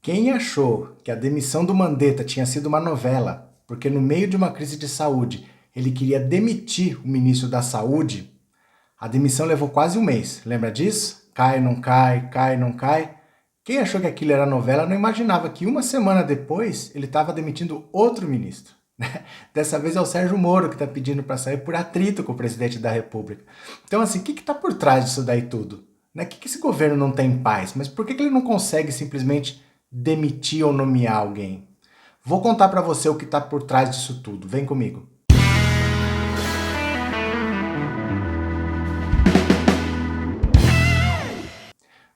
Quem achou que a demissão do Mandetta tinha sido uma novela, porque no meio de uma crise de saúde ele queria demitir o ministro da Saúde, a demissão levou quase um mês, lembra disso? Cai, não cai, cai, não cai. Quem achou que aquilo era novela não imaginava que uma semana depois ele estava demitindo outro ministro. Dessa vez é o Sérgio Moro que está pedindo para sair por atrito com o presidente da República. Então, assim, o que está por trás disso daí tudo? Né? O que esse governo não tem paz? Mas por que ele não consegue simplesmente demitir ou nomear alguém? Vou contar para você o que está por trás disso tudo. Vem comigo.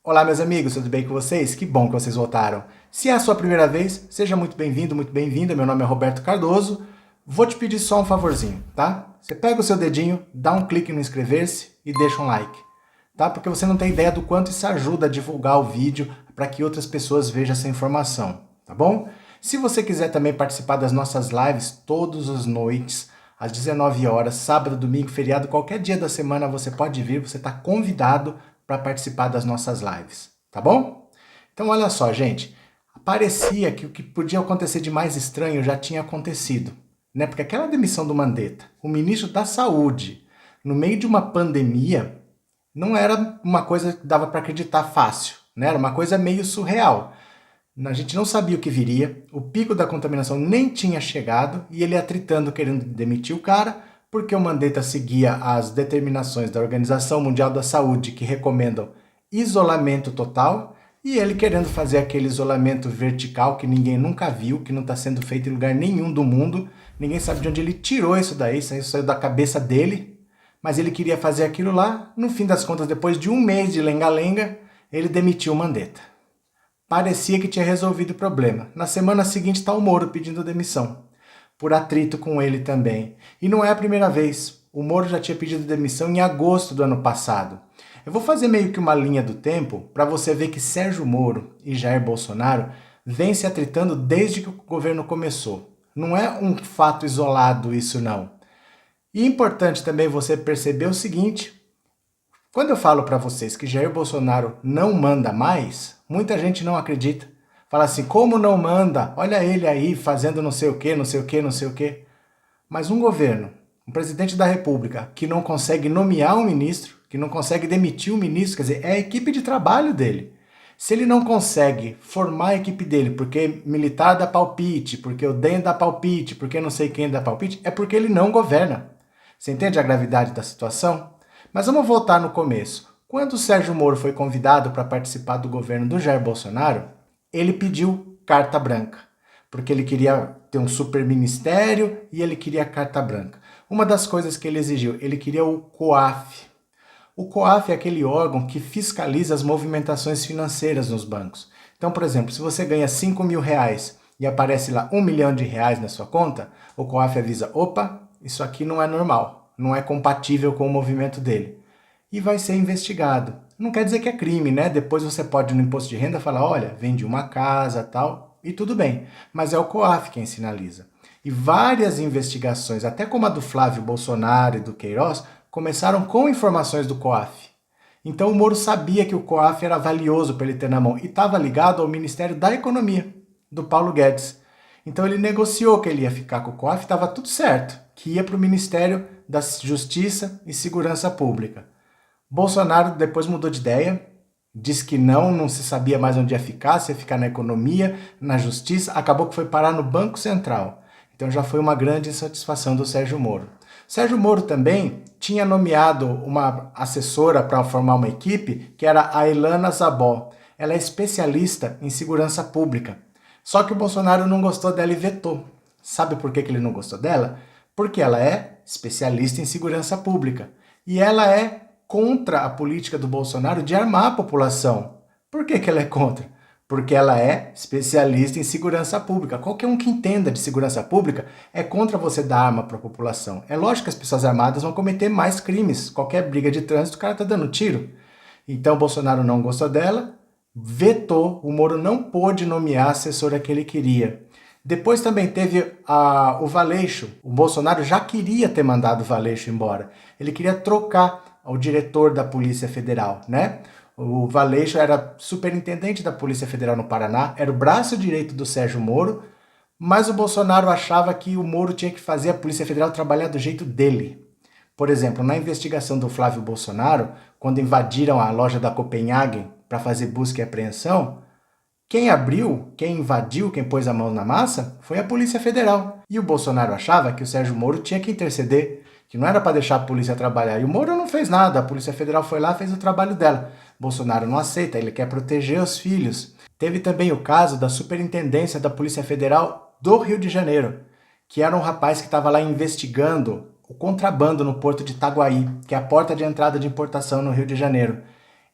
Olá, meus amigos, tudo bem com vocês? Que bom que vocês voltaram. Se é a sua primeira vez, seja muito bem-vindo, muito bem-vinda. Meu nome é Roberto Cardoso. Vou te pedir só um favorzinho, tá? Você pega o seu dedinho, dá um clique no inscrever-se e deixa um like, tá? Porque você não tem ideia do quanto isso ajuda a divulgar o vídeo para que outras pessoas vejam essa informação, tá bom? Se você quiser também participar das nossas lives todas as noites, às 19 horas, sábado, domingo, feriado, qualquer dia da semana você pode vir, você está convidado para participar das nossas lives, tá bom? Então olha só, gente, parecia que o que podia acontecer de mais estranho já tinha acontecido, né? Porque aquela demissão do Mandetta, o ministro da Saúde, no meio de uma pandemia, não era uma coisa que dava para acreditar fácil, né? Era uma coisa meio surreal. A gente não sabia o que viria, o pico da contaminação nem tinha chegado e ele atritando, querendo demitir o cara, porque o Mandetta seguia as determinações da Organização Mundial da Saúde que recomendam isolamento total e ele querendo fazer aquele isolamento vertical que ninguém nunca viu, que não está sendo feito em lugar nenhum do mundo, ninguém sabe de onde ele tirou isso daí, isso saiu da cabeça dele, mas ele queria fazer aquilo lá, no fim das contas, depois de um mês de lenga-lenga, ele demitiu o Mandetta. Parecia que tinha resolvido o problema. Na semana seguinte está o Moro pedindo demissão, por atrito com ele também. E não é a primeira vez. O Moro já tinha pedido demissão em agosto do ano passado. Eu vou fazer meio que uma linha do tempo para você ver que Sérgio Moro e Jair Bolsonaro vêm se atritando desde que o governo começou. Não é um fato isolado isso não. E é importante também você perceber o seguinte: quando eu falo para vocês que Jair Bolsonaro não manda mais, muita gente não acredita. Fala assim, como não manda? Olha ele aí fazendo não sei o quê, não sei o quê, não sei o quê. Mas um governo, um presidente da República, que não consegue nomear um ministro, que não consegue demitir um ministro, quer dizer, é a equipe de trabalho dele. Se ele não consegue formar a equipe dele, porque militar dá palpite, porque o DEM dá palpite, porque não sei quem dá palpite, é porque ele não governa. Você entende a gravidade da situação? Mas vamos voltar no começo. Quando o Sérgio Moro foi convidado para participar do governo do Jair Bolsonaro, ele pediu carta branca, porque ele queria ter um super ministério e ele queria carta branca. Uma das coisas que ele exigiu, ele queria o COAF. O COAF é aquele órgão que fiscaliza as movimentações financeiras nos bancos. Então, por exemplo, se você ganha 5 mil reais e aparece lá 1 milhão de reais na sua conta, o COAF avisa, opa, isso aqui não é normal, não é compatível com o movimento dele. E vai ser investigado. Não quer dizer que é crime, né? Depois você pode no imposto de renda falar, olha, vendi uma casa, tal, e tudo bem. Mas é o COAF quem sinaliza. E várias investigações, até como a do Flávio Bolsonaro e do Queiroz, começaram com informações do COAF. Então o Moro sabia que o COAF era valioso para ele ter na mão e estava ligado ao Ministério da Economia, do Paulo Guedes. Então ele negociou que ele ia ficar com o COAF, estava tudo certo, que ia para o Ministério da Justiça e Segurança Pública. Bolsonaro depois mudou de ideia, disse que não se sabia mais onde ia ficar, se ia ficar na economia, na justiça, acabou que foi parar no Banco Central. Então já foi uma grande insatisfação do Sérgio Moro. Sérgio Moro também tinha nomeado uma assessora para formar uma equipe, que era a Ilana Zabó. Ela é especialista em segurança pública. Só que o Bolsonaro não gostou dela e vetou. Sabe por que ele não gostou dela? Porque ela é especialista em segurança pública. E ela é contra a política do Bolsonaro de armar a população. Por que ela é contra? Porque ela é especialista em segurança pública. Qualquer um que entenda de segurança pública é contra você dar arma para a população. É lógico que as pessoas armadas vão cometer mais crimes. Qualquer briga de trânsito, o cara tá dando tiro. Então o Bolsonaro não gostou dela, vetou, o Moro não pôde nomear a assessora que ele queria. Depois também teve o Valeixo. O Bolsonaro já queria ter mandado o Valeixo embora. Ele queria trocar o diretor da Polícia Federal, né? O Valeixo era superintendente da Polícia Federal no Paraná, era o braço direito do Sérgio Moro, mas o Bolsonaro achava que o Moro tinha que fazer a Polícia Federal trabalhar do jeito dele. Por exemplo, na investigação do Flávio Bolsonaro, quando invadiram a loja da Copenhagen para fazer busca e apreensão, quem abriu, quem invadiu, quem pôs a mão na massa foi a Polícia Federal. E o Bolsonaro achava que o Sérgio Moro tinha que interceder, que não era para deixar a polícia trabalhar. E o Moro não fez nada, a Polícia Federal foi lá e fez o trabalho dela. Bolsonaro não aceita, ele quer proteger os filhos. Teve também o caso da Superintendência da Polícia Federal do Rio de Janeiro, que era um rapaz que estava lá investigando o contrabando no porto de Itaguaí, que é a porta de entrada de importação no Rio de Janeiro.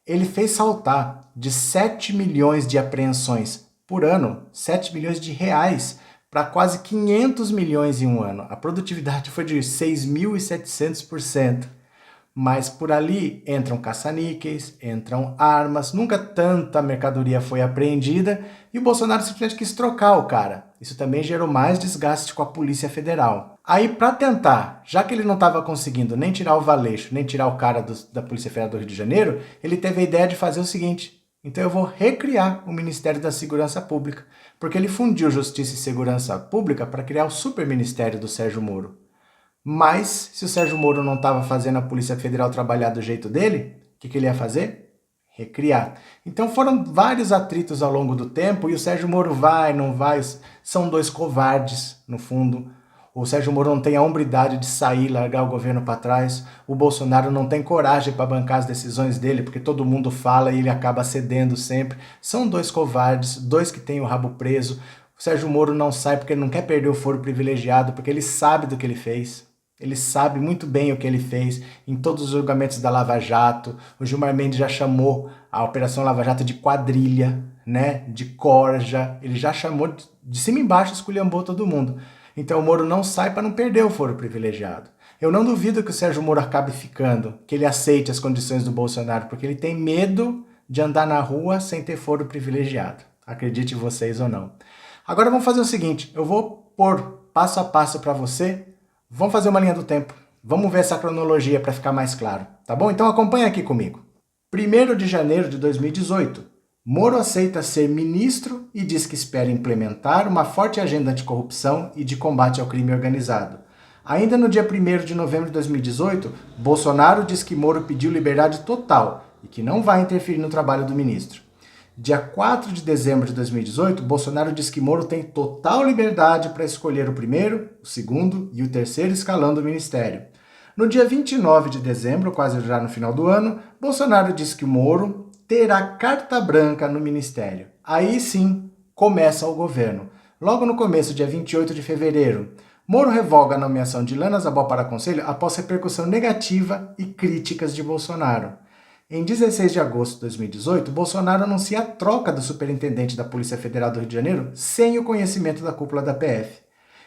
Ele fez saltar de 7 milhões de apreensões por ano, 7 milhões de reais, para quase 500 milhões em um ano. A produtividade foi de 6.700%. Mas por ali entram caça-níqueis, entram armas, nunca tanta mercadoria foi apreendida e o Bolsonaro simplesmente quis trocar o cara. Isso também gerou mais desgaste com a Polícia Federal. Aí, para tentar, já que ele não estava conseguindo nem tirar o Valeixo, nem tirar o cara da Polícia Federal do Rio de Janeiro, ele teve a ideia de fazer o seguinte: então eu vou recriar o Ministério da Segurança Pública, porque ele fundiu Justiça e Segurança Pública para criar o Superministério do Sérgio Moro. Mas, se o Sérgio Moro não estava fazendo a Polícia Federal trabalhar do jeito dele, o que ele ia fazer? Recriar. Então foram vários atritos ao longo do tempo e o Sérgio Moro vai, não vai, são dois covardes, no fundo. O Sérgio Moro não tem a hombridade de sair, largar o governo para trás. O Bolsonaro não tem coragem para bancar as decisões dele, porque todo mundo fala e ele acaba cedendo sempre. São dois covardes, dois que têm o rabo preso. O Sérgio Moro não sai porque ele não quer perder o foro privilegiado, porque ele sabe do que ele fez. Ele sabe muito bem o que ele fez em todos os julgamentos da Lava Jato. O Gilmar Mendes já chamou a Operação Lava Jato de quadrilha, né? De corja. Ele já chamou de cima e embaixo, esculhambou todo mundo. Então o Moro não sai para não perder o foro privilegiado. Eu não duvido que o Sérgio Moro acabe ficando, que ele aceite as condições do Bolsonaro, porque ele tem medo de andar na rua sem ter foro privilegiado. Acredite vocês ou não. Agora vamos fazer o seguinte, eu vou pôr passo a passo para você. Vamos fazer uma linha do tempo. Vamos ver essa cronologia para ficar mais claro, tá bom? Então acompanha aqui comigo. 1º de janeiro de 2018, Moro aceita ser ministro e diz que espera implementar uma forte agenda anticorrupção e de combate ao crime organizado. Ainda no dia 1º de novembro de 2018, Bolsonaro diz que Moro pediu liberdade total e que não vai interferir no trabalho do ministro. Dia 4 de dezembro de 2018, Bolsonaro diz que Moro tem total liberdade para escolher o primeiro, o segundo e o terceiro escalão do ministério. No dia 29 de dezembro, quase já no final do ano, Bolsonaro diz que Moro terá carta branca no ministério. Aí sim, começa o governo. Logo no começo, dia 28 de fevereiro, Moro revoga a nomeação de Lana Zabal para conselho após repercussão negativa e críticas de Bolsonaro. Em 16 de agosto de 2018, Bolsonaro anuncia a troca do superintendente da Polícia Federal do Rio de Janeiro sem o conhecimento da cúpula da PF.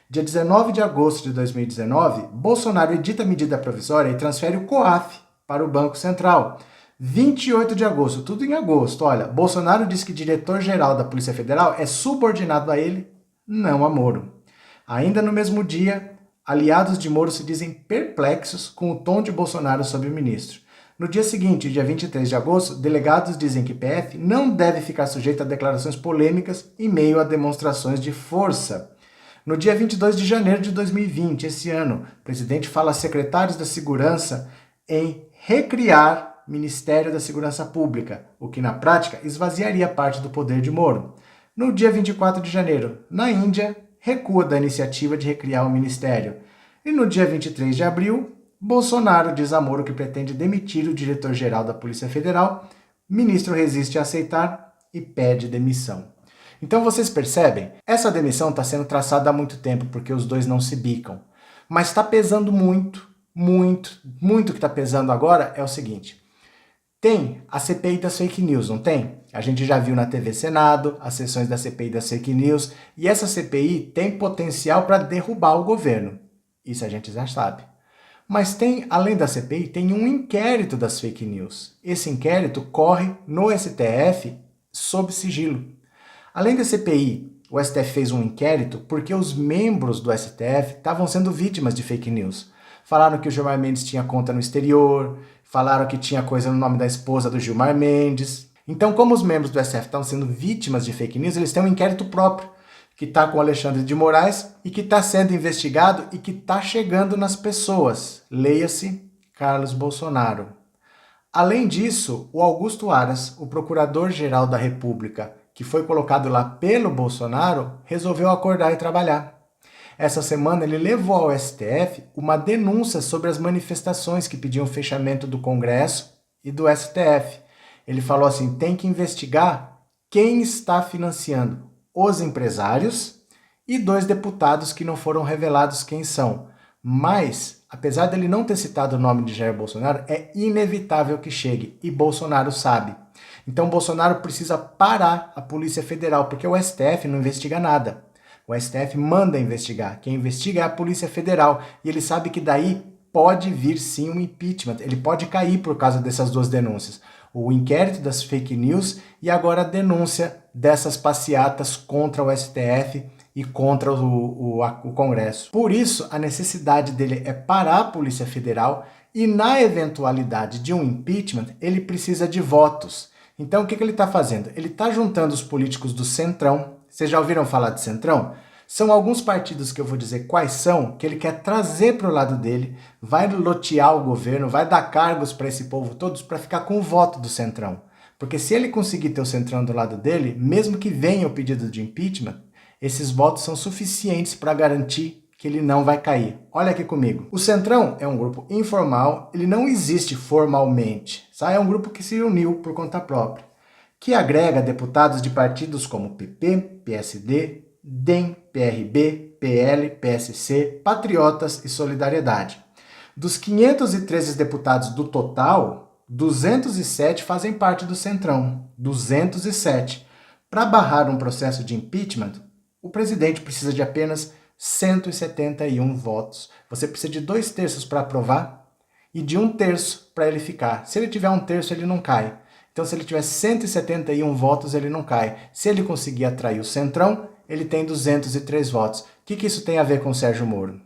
Dia 19 de agosto de 2019, Bolsonaro edita a medida provisória e transfere o COAF para o Banco Central. 28 de agosto, tudo em agosto, olha, Bolsonaro diz que diretor-geral da Polícia Federal é subordinado a ele, não a Moro. Ainda no mesmo dia, aliados de Moro se dizem perplexos com o tom de Bolsonaro sobre o ministro. No dia seguinte, dia 23 de agosto, delegados dizem que PF não deve ficar sujeito a declarações polêmicas em meio a demonstrações de força. No dia 22 de janeiro de 2020, esse ano, o presidente fala a secretários da Segurança em recriar Ministério da Segurança Pública, o que na prática esvaziaria parte do poder de Moro. No dia 24 de janeiro, na Índia, recua da iniciativa de recriar o ministério. E no dia 23 de abril, Bolsonaro diz a Moro que pretende demitir o diretor-geral da Polícia Federal, o ministro resiste a aceitar e pede demissão. Então vocês percebem? Essa demissão está sendo traçada há muito tempo, porque os dois não se bicam. Mas está pesando muito que está pesando agora é o seguinte. Tem a CPI das fake news, não tem? A gente já viu na TV Senado, as sessões da CPI das fake news, e essa CPI tem potencial para derrubar o governo. Isso a gente já sabe. Mas tem, além da CPI, tem um inquérito das fake news. Esse inquérito corre no STF sob sigilo. Além da CPI, o STF fez um inquérito porque os membros do STF estavam sendo vítimas de fake news. Falaram que o Gilmar Mendes tinha conta no exterior, falaram que tinha coisa no nome da esposa do Gilmar Mendes. Então, como os membros do STF estão sendo vítimas de fake news, eles têm um inquérito próprio, que está com o Alexandre de Moraes e que está sendo investigado e que está chegando nas pessoas. Leia-se Carlos Bolsonaro. Além disso, o Augusto Aras, o Procurador-Geral da República, que foi colocado lá pelo Bolsonaro, resolveu acordar e trabalhar. Essa semana ele levou ao STF uma denúncia sobre as manifestações que pediam fechamento do Congresso e do STF. Ele falou assim, tem que investigar quem está financiando os empresários e 2 deputados que não foram revelados quem são. Mas, apesar dele não ter citado o nome de Jair Bolsonaro, é inevitável que chegue, e Bolsonaro sabe. Então Bolsonaro precisa parar a Polícia Federal, porque o STF não investiga nada. O STF manda investigar. Quem investiga é a Polícia Federal, e ele sabe que daí pode vir sim um impeachment, ele pode cair por causa dessas 2 denúncias. O inquérito das fake news e agora a denúncia dessas passeatas contra o STF e contra o Congresso. Por isso, a necessidade dele é parar a Polícia Federal e, na eventualidade de um impeachment, ele precisa de votos. Então, o que ele está fazendo? Ele está juntando os políticos do Centrão. Vocês já ouviram falar de Centrão? São alguns partidos que eu vou dizer quais são, que ele quer trazer para o lado dele, vai lotear o governo, vai dar cargos para esse povo todos para ficar com o voto do Centrão. Porque se ele conseguir ter o Centrão do lado dele, mesmo que venha o pedido de impeachment, esses votos são suficientes para garantir que ele não vai cair. Olha aqui comigo. O Centrão é um grupo informal, ele não existe formalmente. É um grupo que se uniu por conta própria, que agrega deputados de partidos como PP, PSD, DEM, PRB, PL, PSC, Patriotas e Solidariedade. Dos 513 deputados do total, 207 fazem parte do Centrão. 207. Para barrar um processo de impeachment, o presidente precisa de apenas 171 votos. Você precisa de 2/3 para aprovar e de 1/3 para ele ficar. Se ele tiver 1/3, ele não cai. Então, se ele tiver 171 votos, ele não cai. Se ele conseguir atrair o Centrão, ele tem 203 votos. O que isso tem a ver com o Sérgio Moro?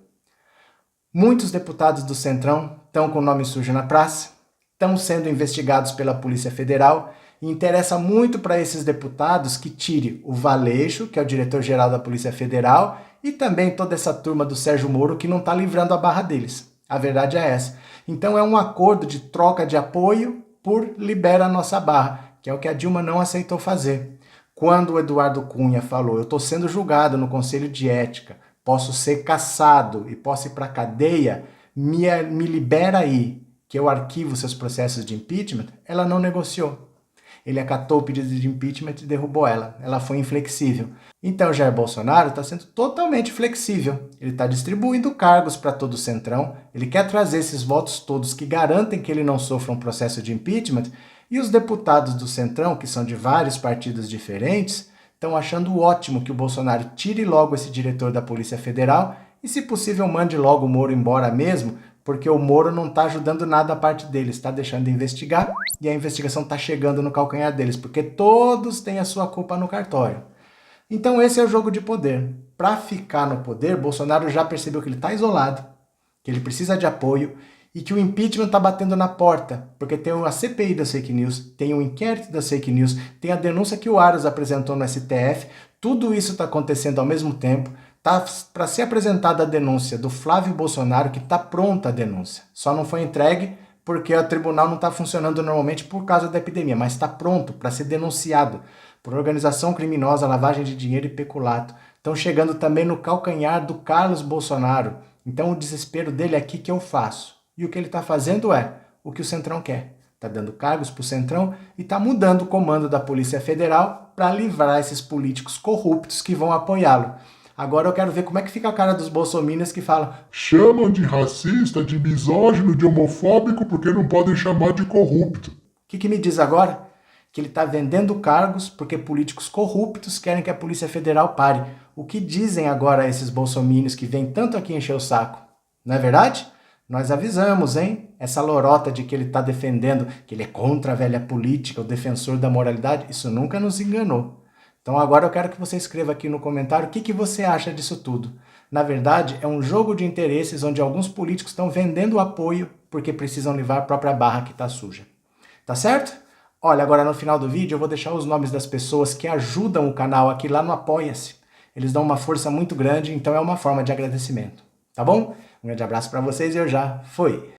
Muitos deputados do Centrão estão com o nome sujo na praça, estão sendo investigados pela Polícia Federal e interessa muito para esses deputados que tire o Valeixo, que é o diretor-geral da Polícia Federal, e também toda essa turma do Sérgio Moro que não está livrando a barra deles. A verdade é essa. Então é um acordo de troca de apoio por libera a nossa barra, que é o que a Dilma não aceitou fazer. Quando o Eduardo Cunha falou, eu estou sendo julgado no Conselho de Ética, posso ser cassado e posso ir para a cadeia, me libera aí, que eu arquivo seus processos de impeachment, ela não negociou. Ele acatou o pedido de impeachment e derrubou ela. Ela foi inflexível. Então, Jair Bolsonaro está sendo totalmente flexível. Ele está distribuindo cargos para todo o Centrão. Ele quer trazer esses votos todos que garantem que ele não sofra um processo de impeachment. E os deputados do Centrão, que são de vários partidos diferentes, estão achando ótimo que o Bolsonaro tire logo esse diretor da Polícia Federal e, se possível, mande logo o Moro embora mesmo, porque o Moro não está ajudando nada a parte deles, está deixando de investigar e a investigação está chegando no calcanhar deles, porque todos têm a sua culpa no cartório. Então esse é o jogo de poder. Para ficar no poder, Bolsonaro já percebeu que ele está isolado, que ele precisa de apoio e que o impeachment está batendo na porta, porque tem a CPI das fake news, tem o inquérito das fake news, tem a denúncia que o Aras apresentou no STF, tudo isso está acontecendo ao mesmo tempo. Está para ser apresentada a denúncia do Flávio Bolsonaro, que está pronta a denúncia. Só não foi entregue porque o tribunal não está funcionando normalmente por causa da epidemia, mas está pronto para ser denunciado por organização criminosa, lavagem de dinheiro e peculato. Estão chegando também no calcanhar do Carlos Bolsonaro. Então o desespero dele é: o que eu faço? E o que ele está fazendo é o que o Centrão quer. Está dando cargos para o Centrão e está mudando o comando da Polícia Federal para livrar esses políticos corruptos que vão apoiá-lo. Agora eu quero ver como é que fica a cara dos bolsominions que falam: chamam de racista, de misógino, de homofóbico, porque não podem chamar de corrupto. O que me diz agora? Que ele está vendendo cargos porque políticos corruptos querem que a Polícia Federal pare. O que dizem agora esses bolsominions que vêm tanto aqui encher o saco? Não é verdade? Nós avisamos, hein? Essa lorota de que ele está defendendo, que ele é contra a velha política, o defensor da moralidade, isso nunca nos enganou. Então agora eu quero que você escreva aqui no comentário o que você acha disso tudo. Na verdade, é um jogo de interesses onde alguns políticos estão vendendo apoio porque precisam limpar a própria barra que está suja. Tá certo? Olha, agora no final do vídeo eu vou deixar os nomes das pessoas que ajudam o canal aqui lá no Apoia-se. Eles dão uma força muito grande, então é uma forma de agradecimento. Tá bom? Um grande abraço para vocês e eu já fui!